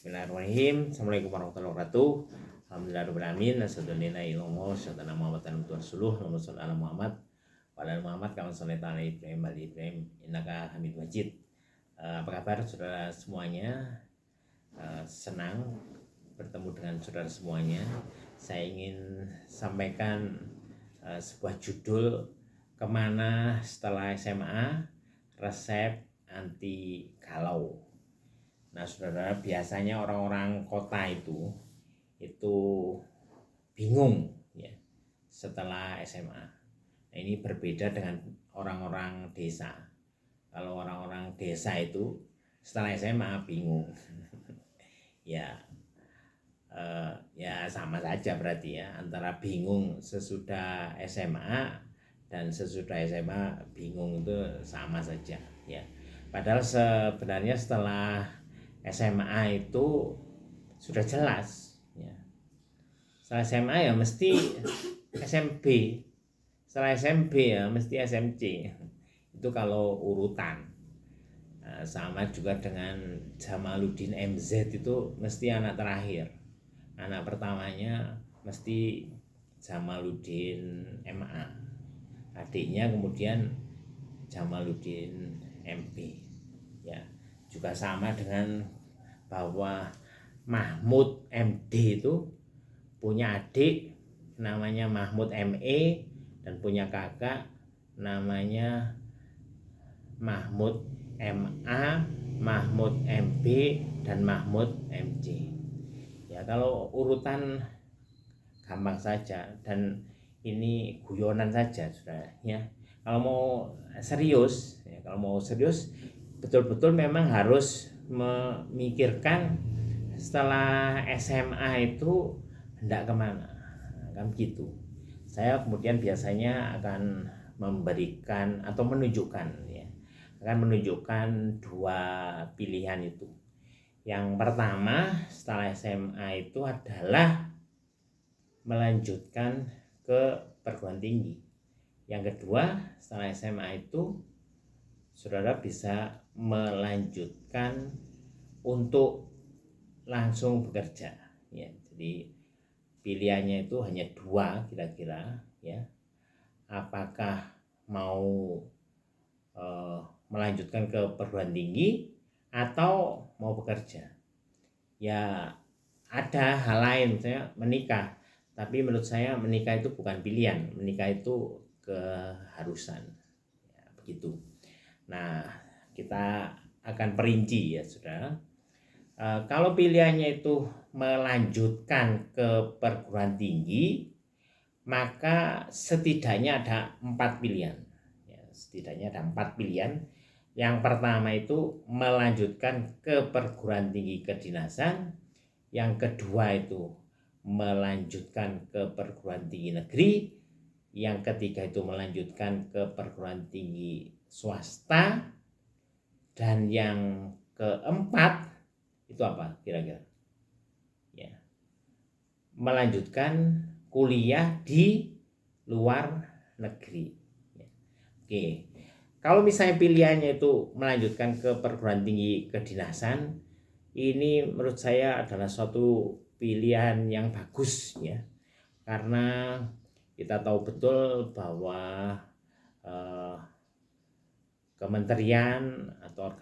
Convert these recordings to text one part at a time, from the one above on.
Bismillahirrahmanirrahim. Assalamualaikum warahmatullahi wabarakatuh. Alhamdulillahirrahmanirrahim. Nasadunina ilmu syatana Muhammad dan Rasulullah Muhammad wa ala Muhammad kama shallaita ala Ibrahim wa Ibrahim innaka Hamidum Majid. Apa kabar saudara semuanya? Senang bertemu dengan saudara semuanya. Saya ingin sampaikan sebuah judul, kemana setelah SMA, resep anti galau. Nah saudara, biasanya orang-orang kota itu bingung ya setelah SMA. Nah, ini berbeda dengan orang-orang desa. Kalau orang-orang desa itu setelah SMA bingung. ya sama saja berarti ya, antara bingung sesudah SMA dan sesudah SMA bingung itu sama saja ya. Padahal sebenarnya setelah SMA itu sudah jelas ya. Setelah SMA ya mesti SMP, setelah SMP ya mesti SMC. Itu kalau urutan. Nah, sama juga dengan Jamaluddin MZ itu mesti anak terakhir. Anak pertamanya mesti Jamaluddin MA. Adiknya kemudian Jamaluddin MP. Ya. Juga sama dengan bahwa Mahmud MD itu punya adik namanya Mahmud ME dan punya kakak namanya Mahmud MA, Mahmud MB dan Mahmud MC. Ya, kalau urutan gampang saja dan ini guyonan saja sudah ya. Kalau mau serius betul-betul memang harus memikirkan setelah SMA itu hendak kemana, kan gitu. Saya kemudian biasanya akan memberikan atau menunjukkan dua pilihan itu. Yang pertama setelah SMA itu adalah melanjutkan ke perguruan tinggi. Yang kedua setelah SMA itu saudara bisa melanjutkan untuk langsung bekerja ya. Jadi pilihannya itu hanya dua kira-kira ya. Apakah mau melanjutkan ke perguruan tinggi atau mau bekerja. Ya ada hal lain, misalnya menikah. Tapi menurut saya menikah itu bukan pilihan, menikah itu keharusan ya, begitu. Nah, kita akan perinci ya saudara. Kalau pilihannya itu melanjutkan ke perguruan tinggi, maka setidaknya ada 4 pilihan. Ya, setidaknya ada 4 pilihan. Yang pertama itu melanjutkan ke perguruan tinggi kedinasan. Yang kedua itu melanjutkan ke perguruan tinggi negeri. Yang ketiga itu melanjutkan ke perguruan tinggi swasta, dan yang keempat itu apa kira-kira? Ya, melanjutkan kuliah di luar negeri. Ya. Oke, kalau misalnya pilihannya itu melanjutkan ke perguruan tinggi kedinasan, ini menurut saya adalah suatu pilihan yang bagus ya, karena kita tahu betul bahwa kementerian atau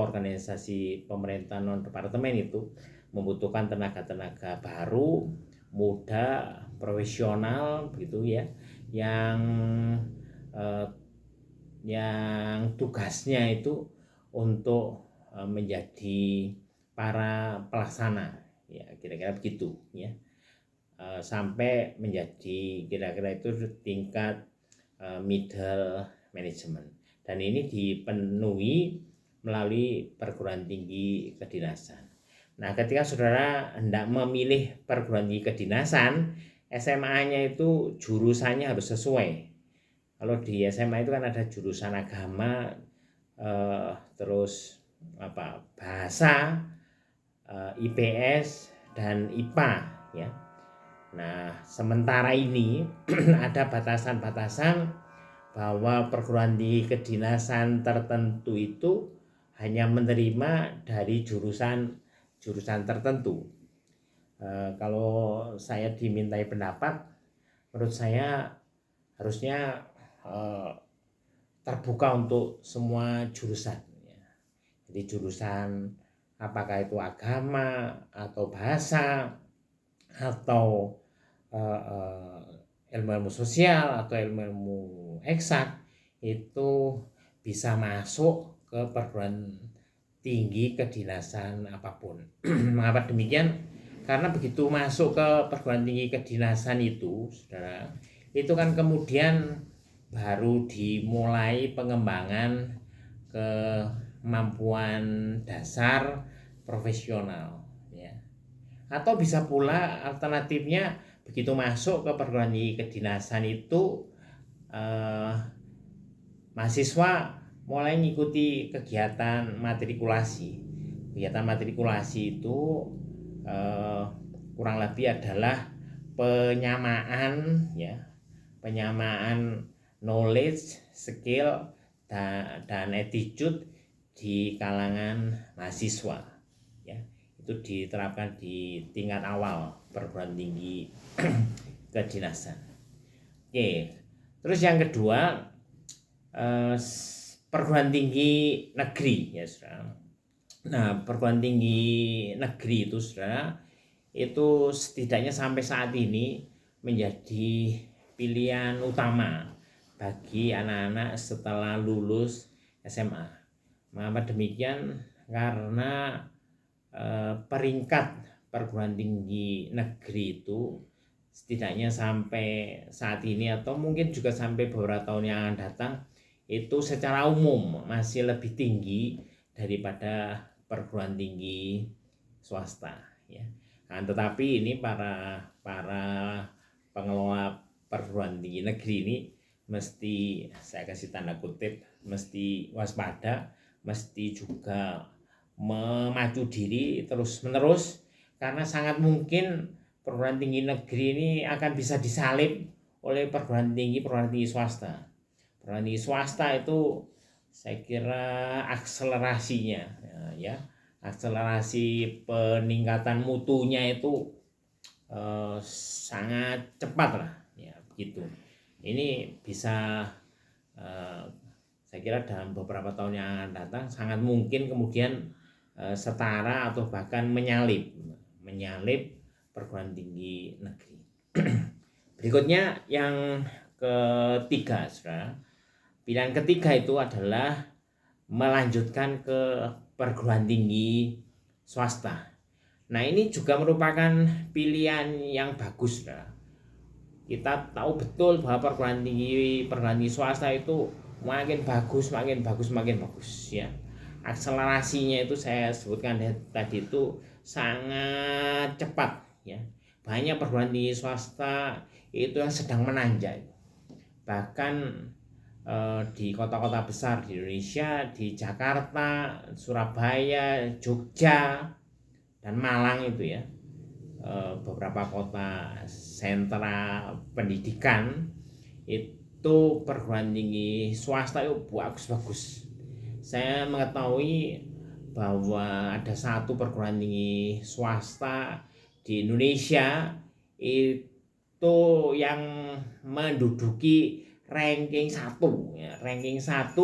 organisasi pemerintah non departemen itu membutuhkan tenaga-tenaga baru, muda, profesional gitu ya, yang tugasnya itu untuk menjadi para pelaksana ya, kira-kira begitu ya, sampai menjadi kira-kira itu tingkat middle management. Dan ini dipenuhi melalui perguruan tinggi kedinasan. Nah, ketika saudara hendak memilih perguruan tinggi kedinasan, SMA-nya itu jurusannya harus sesuai. Kalau di SMA itu kan ada jurusan agama, terus bahasa, IPS dan IPA ya. Nah, sementara ini ada batasan-batasan bahwa perguruan tinggi kedinasan tertentu itu hanya menerima dari jurusan jurusan tertentu. Kalau saya dimintai pendapat, menurut saya harusnya terbuka untuk semua jurusan. Jadi jurusan apakah itu agama atau bahasa atau ilmu sosial atau ilmu eksak itu bisa masuk ke perguruan tinggi kedinasan apapun. Mengapa demikian? Karena begitu masuk ke perguruan tinggi kedinasan itu, saudara, itu kan kemudian baru dimulai pengembangan kemampuan dasar profesional, ya. Atau bisa pula alternatifnya begitu masuk ke perguruan tinggi kedinasan itu mahasiswa mulai mengikuti kegiatan matrikulasi. Kegiatan matrikulasi itu kurang lebih adalah penyamaan, ya, penyamaan knowledge, skill dan attitude di kalangan mahasiswa, ya. Itu diterapkan di tingkat awal perguruan tinggi kedinasan. Oke, terus yang kedua, perguruan tinggi negeri, ya saudara. Nah, perguruan tinggi negeri itu, saudara, itu setidaknya sampai saat ini menjadi pilihan utama bagi anak-anak setelah lulus SMA. Mengapa demikian? Karena peringkat perguruan tinggi negeri itu setidaknya sampai saat ini atau mungkin juga sampai beberapa tahun yang akan datang itu secara umum masih lebih tinggi daripada perguruan tinggi swasta, ya. Nah, tetapi ini para pengelola perguruan tinggi negeri ini mesti, saya kasih tanda kutip, mesti waspada, mesti juga memacu diri terus-menerus, karena sangat mungkin perguruan tinggi negeri ini akan bisa disalip oleh perguruan tinggi swasta. Perguruan tinggi swasta itu saya kira akselerasinya, ya, akselerasi peningkatan mutunya itu sangat cepat lah, ya, begitu. Ini bisa saya kira dalam beberapa tahun yang akan datang sangat mungkin kemudian setara atau bahkan menyalip perguruan tinggi negeri. Berikutnya yang ketiga, saudara. Pilihan ketiga itu adalah melanjutkan ke perguruan tinggi swasta. Nah, ini juga merupakan pilihan yang bagus, saudara. Kita tahu betul bahwa perguruan tinggi swasta itu makin bagus, ya. Akselerasinya itu saya sebutkan tadi itu sangat cepat, ya. Banyak perguruan tinggi swasta itu yang sedang menanjak. Bahkan di kota-kota besar di Indonesia, di Jakarta, Surabaya, Jogja, dan Malang itu, ya, beberapa kota sentra pendidikan itu perguruan tinggi swasta itu bagus-bagus. Saya mengetahui bahwa ada satu perguruan tinggi swasta di Indonesia itu yang menduduki ranking 1, ya, ranking 1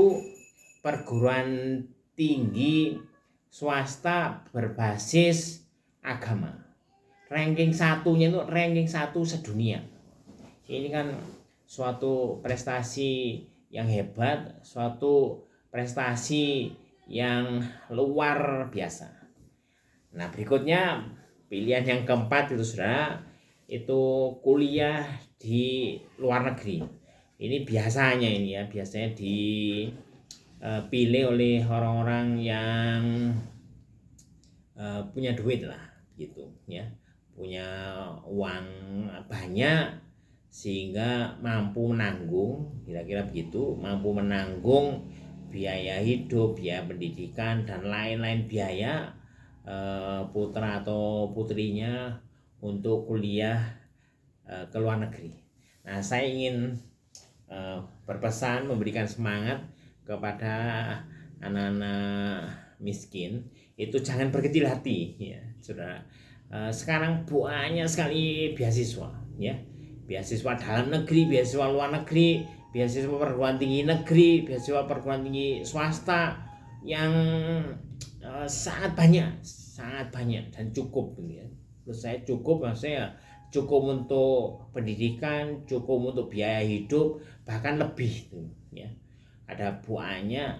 perguruan tinggi swasta berbasis agama. Ranking 1-nya itu ranking 1 sedunia. Ini kan suatu prestasi yang hebat, suatu prestasi yang luar biasa. Nah, berikutnya pilihan yang keempat itu, saudara, itu kuliah di luar negeri. Ini biasanya dipilih oleh orang-orang yang punya duit lah, gitu, ya, punya uang banyak sehingga mampu menanggung, kira-kira begitu, mampu menanggung biaya hidup, biaya pendidikan, dan lain-lain biaya putra atau putrinya untuk kuliah ke luar negeri. Nah, saya ingin berpesan, memberikan semangat kepada anak-anak miskin itu jangan berkecil hati, ya. saudara. Sekarang banyak sekali beasiswa, ya, beasiswa dalam negeri, beasiswa luar negeri, beasiswa perguruan tinggi negeri, beasiswa perguruan tinggi swasta yang sangat banyak dan cukup, ya. Menurut saya cukup, maksudnya cukup untuk pendidikan, cukup untuk biaya hidup, bahkan lebih, ya. Ada banyak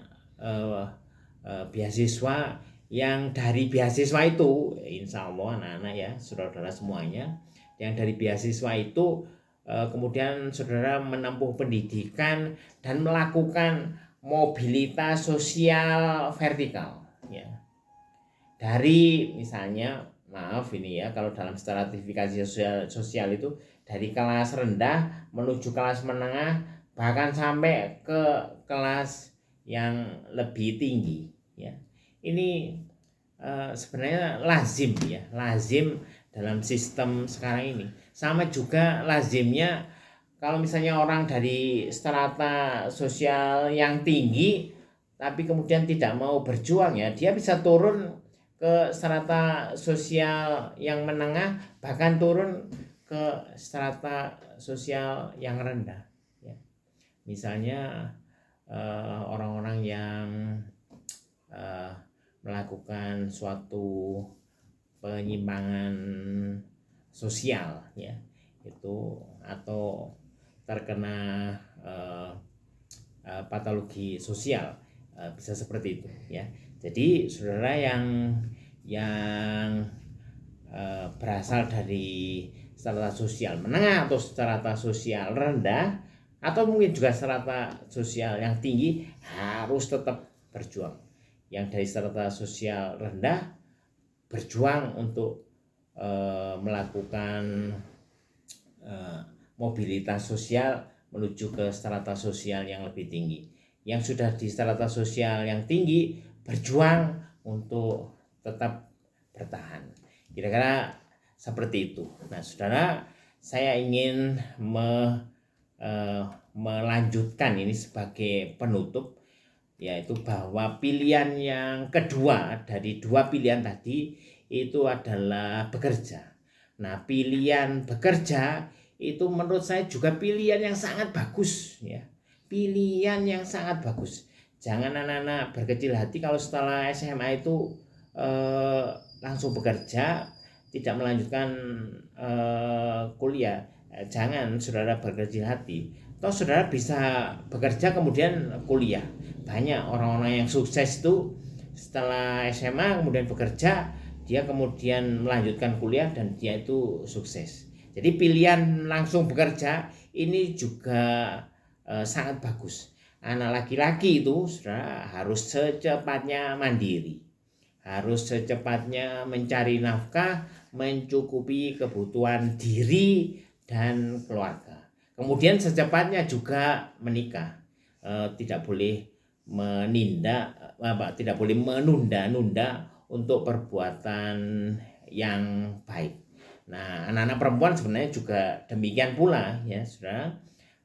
beasiswa yang dari beasiswa itu, insya Allah anak-anak ya, saudara-saudara semuanya, yang dari beasiswa itu kemudian saudara menempuh pendidikan dan melakukan mobilitas sosial vertikal, ya. Dari misalnya, maaf ini ya, kalau dalam stratifikasi sosial itu dari kelas rendah menuju kelas menengah, bahkan sampai ke kelas yang lebih tinggi, ya. Ini sebenarnya lazim, ya, lazim dalam sistem sekarang ini. Sama juga lazimnya kalau misalnya orang dari strata sosial yang tinggi tapi kemudian tidak mau berjuang, ya, dia bisa turun ke strata sosial yang menengah, bahkan turun ke strata sosial yang rendah, ya. Misalnya orang-orang yang melakukan suatu penyimpangan sosial, ya, itu atau terkena patologi sosial, bisa seperti itu, ya. Jadi saudara yang berasal dari strata sosial menengah atau strata sosial rendah atau mungkin juga strata sosial yang tinggi harus tetap berjuang. Yang dari strata sosial rendah berjuang untuk melakukan mobilitas sosial menuju ke strata sosial yang lebih tinggi. Yang sudah di strata sosial yang tinggi berjuang untuk tetap bertahan. Kira-kira seperti itu. Nah, saudara, saya ingin melanjutkan ini sebagai penutup, yaitu bahwa pilihan yang kedua dari dua pilihan tadi itu adalah bekerja. Nah, pilihan bekerja itu menurut saya juga pilihan yang sangat bagus, ya. Pilihan yang sangat bagus. Jangan anak-anak berkecil hati kalau setelah SMA itu langsung bekerja, tidak melanjutkan kuliah. Jangan saudara berkecil hati. Toh saudara bisa bekerja kemudian kuliah. Banyak orang-orang yang sukses itu setelah SMA kemudian bekerja, dia kemudian melanjutkan kuliah dan dia itu sukses. Jadi pilihan langsung bekerja ini juga sangat bagus. Anak laki-laki itu saudara harus secepatnya mandiri, harus secepatnya mencari nafkah, mencukupi kebutuhan diri dan keluarga. Kemudian secepatnya juga menikah. Tidak boleh tidak boleh menunda-nunda untuk perbuatan yang baik. Nah, anak-anak perempuan sebenarnya juga demikian pula, ya, saudara.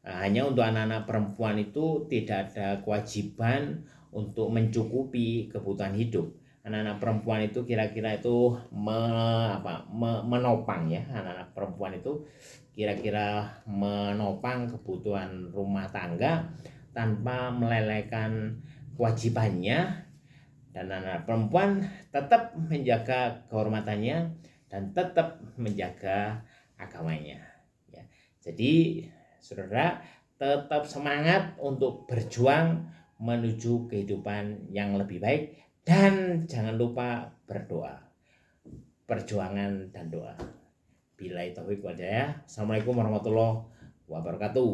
Hanya untuk anak-anak perempuan itu tidak ada kewajiban untuk mencukupi kebutuhan hidup. Anak-anak perempuan itu kira-kira itu menopang, ya. Anak-anak perempuan itu kira-kira menopang kebutuhan rumah tangga tanpa melelehkan kewajibannya, dan anak perempuan tetap menjaga kehormatannya dan tetap menjaga agamanya, ya. Jadi saudara tetap semangat untuk berjuang menuju kehidupan yang lebih baik dan jangan lupa berdoa. Perjuangan dan doa. Billahi taufiq wal hidayah. Assalamualaikum warahmatullahi wabarakatuh.